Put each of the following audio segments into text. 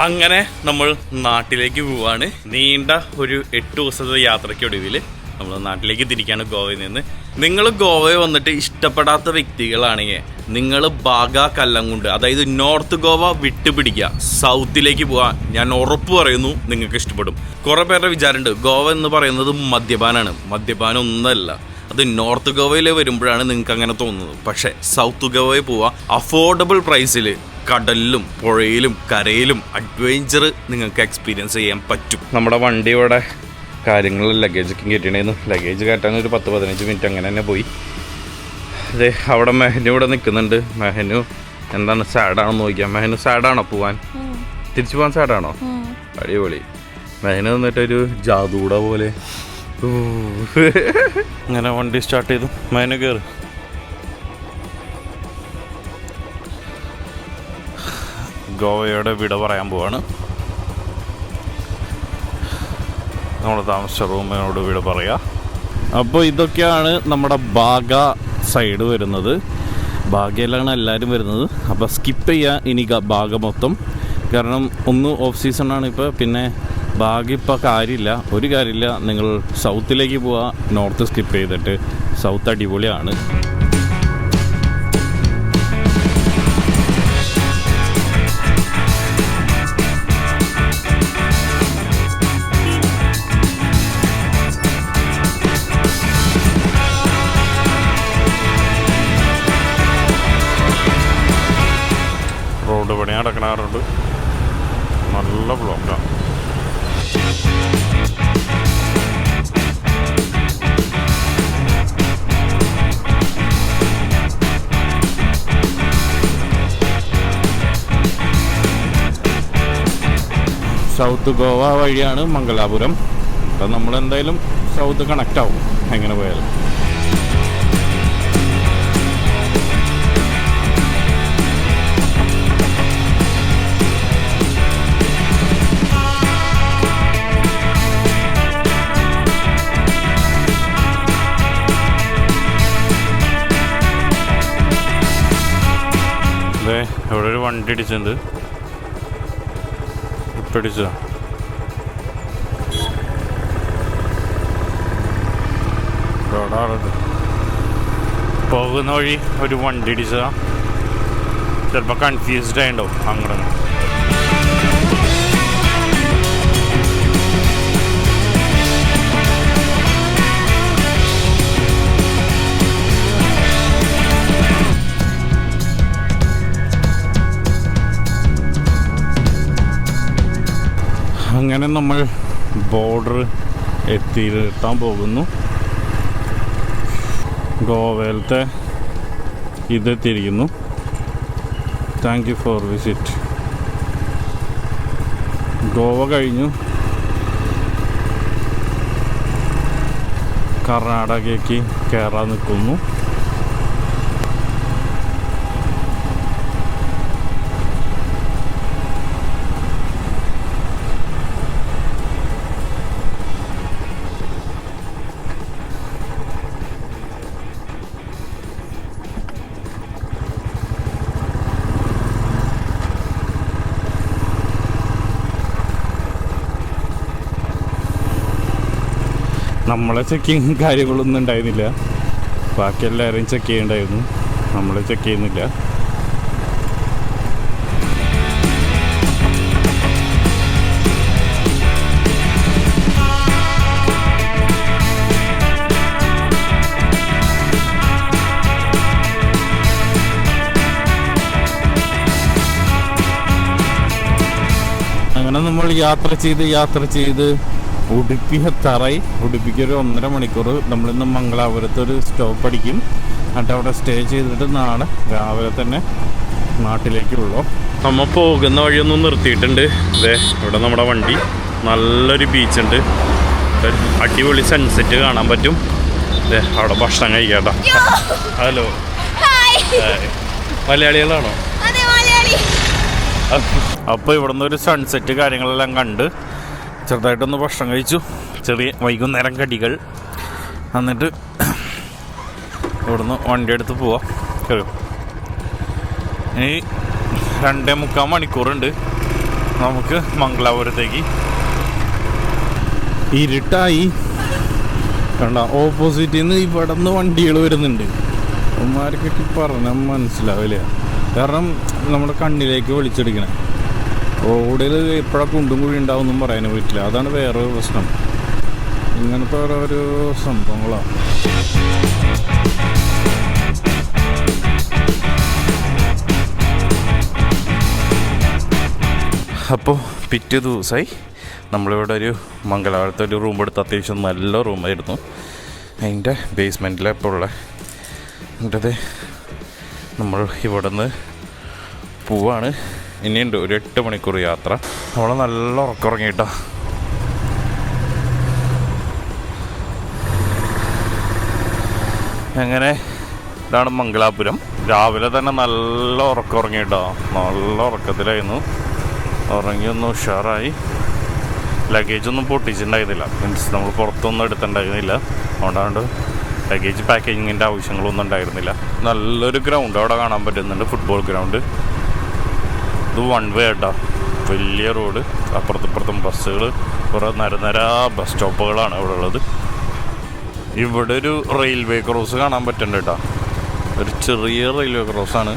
അങ്ങനെ നമ്മൾ നാട്ടിലേക്ക് പോവാണ്. നീണ്ട ഒരു 8 ദിവസത്തെ യാത്രയ്ക്കൊടുവിൽ നമ്മൾ നാട്ടിലേക്ക് തിരിക്കാണ് ഗോവയിൽ നിന്ന്. നിങ്ങൾ ഗോവയിൽ വന്നിട്ട് ഇഷ്ടപ്പെടാത്ത വ്യക്തികളാണെങ്കിൽ നിങ്ങൾ ബാഗ കല്ലംകുണ്ട്, അതായത് നോർത്ത് ഗോവ വിട്ടുപിടിക്കുക, സൗത്തിലേക്ക് പോകാൻ ഞാൻ ഉറപ്പ് പറയുന്നു നിങ്ങൾക്ക് ഇഷ്ടപ്പെടും. കുറേ പേരുടെ വിചാരമുണ്ട് ഗോവ എന്ന് പറയുന്നത് മദ്യപാനാണ്. മദ്യപാനം ഒന്നല്ല, അത് നോർത്ത് ഗോവയിൽ വരുമ്പോഴാണ് നിങ്ങൾക്ക് അങ്ങനെ തോന്നുന്നത്. പക്ഷേ സൗത്ത് ഗോവയിൽ പോവാൻ അഫോർഡബിൾ പ്രൈസിൽ കടലിലും പുഴയിലും കരയിലും അഡ്വഞ്ചർ നിങ്ങൾക്ക് എക്സ്പീരിയൻസ് ചെയ്യാൻ പറ്റും. നമ്മുടെ വണ്ടിയുടെ കാര്യങ്ങൾ ലഗേജൊക്കെ കയറ്റിണ്ടായിരുന്നു. ലഗേജ് കയറ്റാൻ ഒരു 10-15 മിനിറ്റ് അങ്ങനെ തന്നെ പോയി. അതെ, അവിടെ മെഹനു ഇവിടെ നിൽക്കുന്നുണ്ട്. മെഹനു എന്താണ് സാഡാണെന്ന് നോക്കിയാൽ. മെഹനു സാഡാണോ പോവാൻ? തിരിച്ചു പോകാൻ സാഡാണോ? അടിപൊളി. മെഹനു വന്നിട്ടൊരു ജാദൂട പോലെ ഇങ്ങനെ വണ്ടി സ്റ്റാർട്ട് ചെയ്തു. മെഹനു കയറി. ഗോവയുടെ വിട പറയാൻ പോവാണ്. നമ്മൾ താമസിച്ച റൂമിനോട് വിട പറയാം. അപ്പോൾ ഇതൊക്കെയാണ് നമ്മുടെ ബാഗ സൈഡ് വരുന്നത്. ബാഗയിലാണ് എല്ലാവരും വരുന്നത്. അപ്പോൾ സ്കിപ്പ് ചെയ്യുക ഇനി ബാഗ മൊത്തം. കാരണം ഒന്ന് ഓഫ് സീസണാണ് ഇപ്പോൾ. പിന്നെ ബാഗ ഇപ്പോൾ കാര്യമില്ല, ഒരു കാര്യമില്ല. നിങ്ങൾ സൗത്തിലേക്ക് പോവുക, നോർത്ത് സ്കിപ്പ് ചെയ്തിട്ട്. സൗത്ത് അടിപൊളിയാണ്. റോഡ് പണി നടക്കണാറുണ്ട്, നല്ല ബ്ലോക്കാണ്. സൗത്ത് ഗോവ വഴിയാണ് മംഗലാപുരം. അപ്പം നമ്മളെന്തായാലും സൗത്ത് കണക്റ്റ് ആവും എങ്ങനെ പോയാലും. ഇവിടെ ഒരു വണ്ടി ഇടിച്ചിട്ടുണ്ട്. ഇടിച്ച പോകുന്ന വഴി ഒരു വണ്ടി ഇടിച്ചതാ. ചിലപ്പോൾ കൺഫ്യൂസ്ഡ് ആയിട്ടുണ്ടാവും അങ്ങനെ. അങ്ങനെ നമ്മൾ ബോർഡർ എത്താൻ പോകുന്നു. ഗോവയിലത്തെ ഇതെത്തിയിരിക്കുന്നു. Thank you for visit. Goa കഴിഞ്ഞു കർണാടകയ്ക്ക് കയറാൻ നിൽക്കുന്നു. നമ്മളെ ചെക്കിങ് കാര്യങ്ങളൊന്നും ഉണ്ടായിരുന്നില്ല. ബാക്കി എല്ലാവരെയും ചെക്ക് ചെയ്യണ്ടായിരുന്നു, നമ്മളെ ചെക്ക് ചെയ്യുന്നില്ല. അങ്ങനെ നമ്മൾ യാത്ര ചെയ്ത് ഉടുപ്പി എത്താറായി. ഉടുപ്പിക്ക് ഒരു 1.5 മണിക്കൂർ. നമ്മളിന്ന് മംഗലാപുരത്ത് ഒരു സ്റ്റോപ്പ് അടിക്കും. എന്നിട്ട് അവിടെ സ്റ്റേ ചെയ്തിട്ട് നാളെ രാവിലെ തന്നെ നാട്ടിലേക്കുള്ളൂ. നമ്മൾ പോകുന്ന വഴിയൊന്നും നിർത്തിയിട്ടുണ്ട്. അതെ, ഇവിടെ നമ്മുടെ വണ്ടി. നല്ലൊരു ബീച്ചുണ്ട്, അടിപൊളി സൺസെറ്റ് കാണാൻ പറ്റും. അതെ, അവിടെ ഭക്ഷണം കഴിക്കാട്ടോ. ഹലോ, മലയാളികളാണോ? അപ്പോൾ ഇവിടുന്ന് ഒരു സൺസെറ്റ് കാര്യങ്ങളെല്ലാം കണ്ട് ചെറുതായിട്ടൊന്ന് ഭക്ഷണം കഴിച്ചു. ചെറിയ വൈകുന്നേരം കടികൾ. എന്നിട്ട് ഇവിടുന്ന് വണ്ടി എടുത്ത് പോവാം. ഇനി 2.25 മണിക്കൂറുണ്ട് നമുക്ക് മംഗലാപുരത്തേക്ക്. ഇരുട്ടായി കണ്ട, ഓപ്പോസിറ്റിൽ നിന്ന് ഇവിടെ നിന്ന് വണ്ടികൾ വരുന്നുണ്ട്. അവന്മാർക്കൊക്കെ പറഞ്ഞാൽ മനസ്സിലാവില്ല, കാരണം നമ്മുടെ കണ്ണിലേക്ക് വെളിച്ചെടുക്കണേ. റോഡിൽ എപ്പോഴാണ് കുണ്ടും കുഴി ഉണ്ടാവുമെന്നും പറയാനും പറ്റില്ല. അതാണ് വേറൊരു പ്രശ്നം. ഇങ്ങനത്തെ ഓരോരോ സംഭവങ്ങളാണ്. അപ്പോൾ പിറ്റേ ദിവസമായി നമ്മളിവിടെ ഒരു മംഗലാപുരത്തെ ഒരു റൂം എടുത്ത്, അത്യാവശ്യം നല്ല റൂമായിരുന്നു. അതിൻ്റെ ബേസ്മെൻറ്റിലാണ് ഇപ്പോൾ ഉള്ളത്. എന്നിട്ടത് നമ്മൾ ഇവിടെ നിന്ന് പോവാണ്. ഇനിയുണ്ട് ഒരു 8 മണിക്കൂർ യാത്ര. നമ്മൾ നല്ല ഉറക്കമുറങ്ങിയിട്ടാ. അങ്ങനെ ഇതാണ് മംഗലാപുരം. രാവിലെ തന്നെ നല്ല ഉറക്കമുറങ്ങിയിട്ടാ. നല്ല ഉറക്കത്തിലായിരുന്നു. ഉറങ്ങിയൊന്ന് ഉഷാറായി. ലഗേജൊന്നും പൊട്ടിച്ചിട്ടുണ്ടായിരുന്നില്ല, മീൻസ് നമ്മൾ പുറത്തൊന്നും എടുത്തിട്ടുണ്ടായിരുന്നില്ല. അതുകൊണ്ടാണ്ട് ലഗേജ് പാക്കേജിങ്ങിൻ്റെ ആവശ്യങ്ങളൊന്നും ഉണ്ടായിരുന്നില്ല. നല്ലൊരു ഗ്രൗണ്ട് അവിടെ കാണാൻ പറ്റുന്നുണ്ട്, ഫുട്ബോൾ ഗ്രൗണ്ട്. ഇത് 1 വേ കേട്ടോ, വലിയ റോഡ്. അപ്പുറത്തും ബസ്സുകൾ, കുറേ നിര ബസ് സ്റ്റോപ്പുകളാണ് ഇവിടെ ഉള്ളത്. ഇവിടെ ഒരു റെയിൽവേ ക്രോസ് കാണാൻ പറ്റുന്നുണ്ട് കേട്ടോ. ഒരു ചെറിയ റെയിൽവേ ക്രോസാണ്.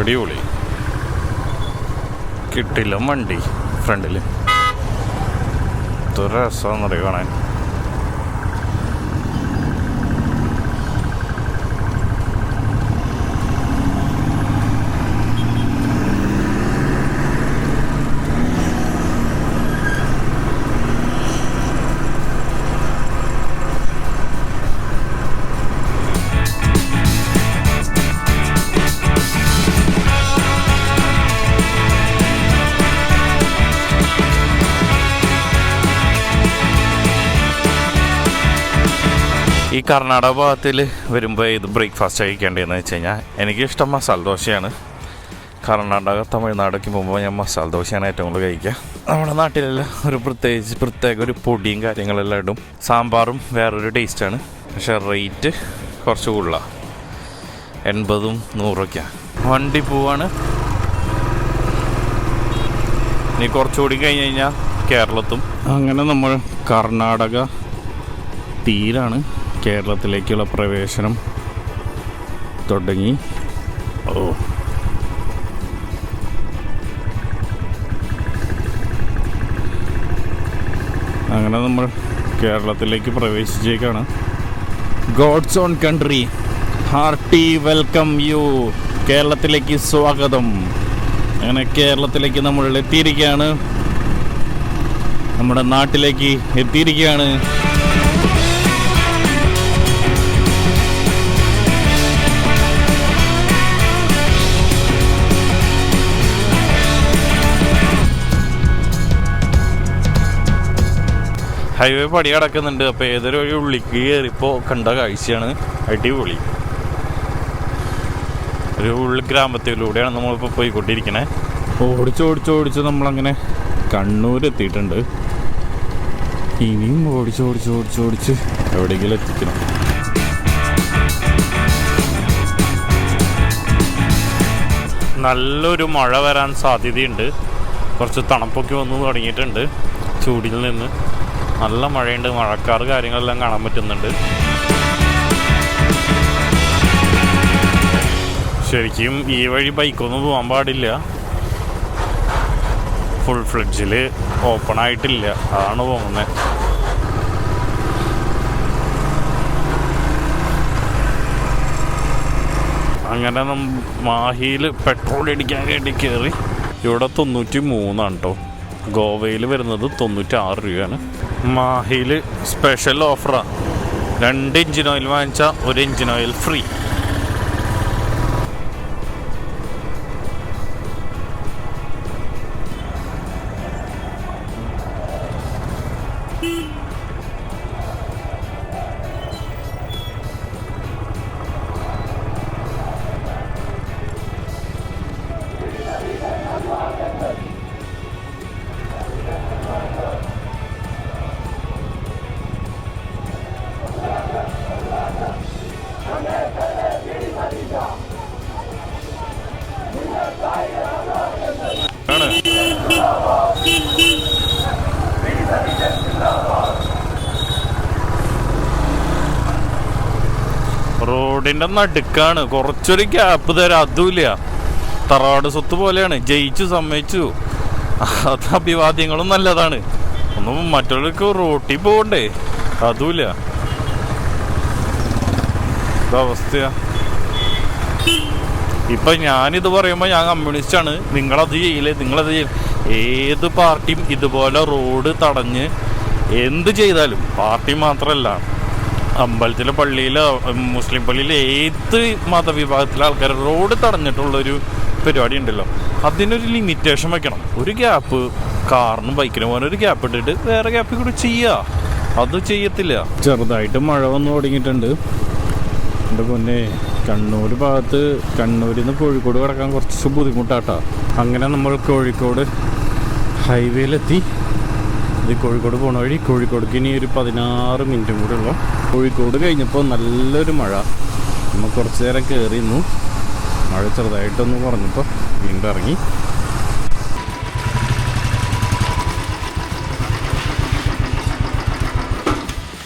അടിപൊളി. കിട്ടില്ല വണ്ടി ഫ്രണ്ടിൽ. ഇത്ര രസമാണെന്നറിയ കാണാൻ. ഈ കർണാടക ഭാഗത്തിൽ വരുമ്പോൾ ഇത് ബ്രേക്ക്ഫാസ്റ്റ് കഴിക്കേണ്ടതെന്ന് വെച്ച് കഴിഞ്ഞാൽ, എനിക്കിഷ്ടം മസാല ദോശയാണ്. കർണാടക തമിഴ്നാടൊക്കെ പോകുമ്പോൾ ഞാൻ മസാല ദോശയാണ് ഏറ്റവും കൂടുതൽ കഴിക്കുക. നമ്മുടെ നാട്ടിലെല്ലാം ഒരു പ്രത്യേക ഒരു പൊടിയും കാര്യങ്ങളെല്ലാം ഇടും. സാമ്പാറും വേറൊരു ടേസ്റ്റാണ്. പക്ഷേ റേറ്റ് കുറച്ച് കൂടുതലാണ്, 80ഉം 100ഒക്കെയാണ്. വണ്ടി പോവാണ്. ഇനി കുറച്ചുകൂടി കഴിഞ്ഞ് കഴിഞ്ഞാൽ കേരളത്തും. അങ്ങനെ നമ്മൾ കർണാടക തീരാണ്. കേരളത്തിലേക്കുള്ള പ്രവേശനം തുടങ്ങി. അങ്ങനെ നമ്മൾ കേരളത്തിലേക്ക് പ്രവേശിച്ചേക്കാണ്. God's own country, hearty welcome you. കേരളത്തിലേക്ക് സ്വാഗതം. അങ്ങനെ കേരളത്തിലേക്ക് നമ്മൾ എത്തിയിരിക്കുകയാണ്, നമ്മുടെ നാട്ടിലേക്ക് എത്തിയിരിക്കുകയാണ്. ഹൈവേ പടി കിടക്കുന്നുണ്ട്. അപ്പോൾ ഏതൊരു വഴി ഉള്ളിക്ക് കയറിപ്പോൾ കണ്ട കാഴ്ചയാണ്. അടിപൊളി. ഒരു ഉൾഗ്രാമത്തിലൂടെയാണ് നമ്മളിപ്പോൾ പോയിക്കൊണ്ടിരിക്കണേ. ഓടിച്ച് നമ്മളങ്ങനെ കണ്ണൂരെത്തിയിട്ടുണ്ട്. ഇനിയും ഓടിച്ച് എവിടെയെങ്കിലും എത്തിക്കണം. നല്ലൊരു മഴ വരാൻ സാധ്യതയുണ്ട്. കുറച്ച് തണുപ്പൊക്കെ വന്നു തുടങ്ങിയിട്ടുണ്ട്. ചൂടിൽ നിന്ന് നല്ല മഴയുണ്ട്. മഴക്കാറ് കാര്യങ്ങളെല്ലാം കാണാൻ പറ്റുന്നുണ്ട്. ശരിക്കും ഈ വഴി ബൈക്കൊന്നും പോകാൻ പാടില്ല. ഫുൾ ഫ്ലെഡ്ജിൽ ഓപ്പൺ ആയിട്ടില്ല, അതാണ് പോകുന്നത്. അങ്ങനെ മാഹിയിൽ പെട്രോൾ അടിക്കാൻ വേണ്ടി കയറി. ഇവിടെ 93 കേട്ടോ. ഗോവയിൽ വരുന്നത് 96 രൂപയാണ്. മാഹിയിൽ സ്പെഷ്യൽ ഓഫറാണ്. 2 എഞ്ചിൻ ഓയിൽ വാങ്ങിച്ചാൽ 1 എഞ്ചിൻ ഓയിൽ ഫ്രീ. റോഡിന്റെ നടുക്കാണ്, കുറച്ചൊരു ഗ്യാപ്പ് തരാം അതുമില്ല. തറവാട് സ്വത്ത് പോലെയാണ്, ജയിച്ചു സമ്മതിച്ചു. അത് അഭിവാദ്യങ്ങളും നല്ലതാണ്, ഒന്നും മറ്റുള്ളവർക്ക് റോട്ടിൽ പോകണ്ടേ, അതുമില്ല. ഇതവസ്ഥയാ. ഇപ്പൊ ഞാനിത് പറയുമ്പോൾ ഞാൻ കമ്മ്യൂണിസ്റ്റാണ്, നിങ്ങളത് ചെയ്യില്ലേ, നിങ്ങളത് ചെയ്യില്ല. ഏത് പാർട്ടിയും ഇതുപോലെ റോഡ് തടഞ്ഞ് എന്ത് ചെയ്താലും, പാർട്ടി മാത്രമല്ല, അമ്പലത്തിലെ പള്ളിയിലോ മുസ്ലിം പള്ളിയിലെ ഏത് മതവിഭാഗത്തിലെ ആൾക്കാർ റോഡ് തടഞ്ഞിട്ടുള്ളൊരു പരിപാടി ഉണ്ടല്ലോ, അതിനൊരു ലിമിറ്റേഷൻ വെക്കണം. ഒരു ഗ്യാപ്പ് കാറിനും ബൈക്കിനും പോകാൻ ഒരു ഗ്യാപ്പ് ഇട്ടിട്ട് വേറെ ഗ്യാപ്പിൽ കൂടി ചെയ്യുക, അത് ചെയ്യത്തില്ല. ചെറുതായിട്ട് മഴ വന്നു തുടങ്ങിയിട്ടുണ്ട്. എൻ്റെ പൊന്നെ, കണ്ണൂർ ഭാഗത്ത്, കണ്ണൂരിൽ നിന്ന് കോഴിക്കോട് കിടക്കാൻ കുറച്ച് ബുദ്ധിമുട്ടാട്ടോ. അങ്ങനെ നമ്മൾ കോഴിക്കോട് ഹൈവേയിലെത്തി. ഇത് കോഴിക്കോട് പോണ വഴി. കോഴിക്കോടേക്ക് ഇനി ഒരു 16 മിനിറ്റും കൂടെ ഉള്ളു. കോഴിക്കോട് കഴിഞ്ഞപ്പോൾ നല്ലൊരു മഴ. നമ്മൾ കുറച്ച് നേരം കയറി നിന്നു. മഴ ചെറുതായിട്ടൊന്ന് കുറഞ്ഞപ്പോൾ വീണ്ടും ഇറങ്ങി.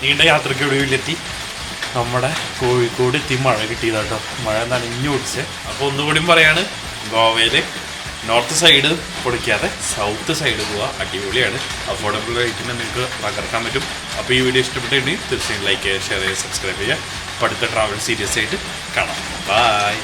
നീണ്ട യാത്രയ്ക്ക് ഒടുവിലെത്തി. നമ്മുടെ കോഴിക്കോട് എത്തി. മഴ കിട്ടിയതാട്ടോ, മഴ നനഞ്ഞു പിടിച്ച്. അപ്പോൾ ഒന്നുകൂടിയും പറയാണ്, ഗോവയിൽ നോർത്ത് സൈഡ് പൊളിക്കാതെ സൗത്ത് സൈഡ് പോവുക, അടിപൊളിയാണ്. അഫോർഡബിൾ റേറ്റിന് നിങ്ങൾക്ക് പകർത്താൻ പറ്റും. അപ്പോൾ ഈ വീഡിയോ ഇഷ്ടപ്പെട്ടിട്ടുണ്ടെങ്കിൽ തീർച്ചയായും ലൈക്ക് ചെയ്യുക, ഷെയർ ചെയ്യുക, സബ്സ്ക്രൈബ് ചെയ്യുക. അപ്പോൾ അടുത്ത ട്രാവൽ സീരീസ് ആയിട്ട് കാണാം. ബൈ.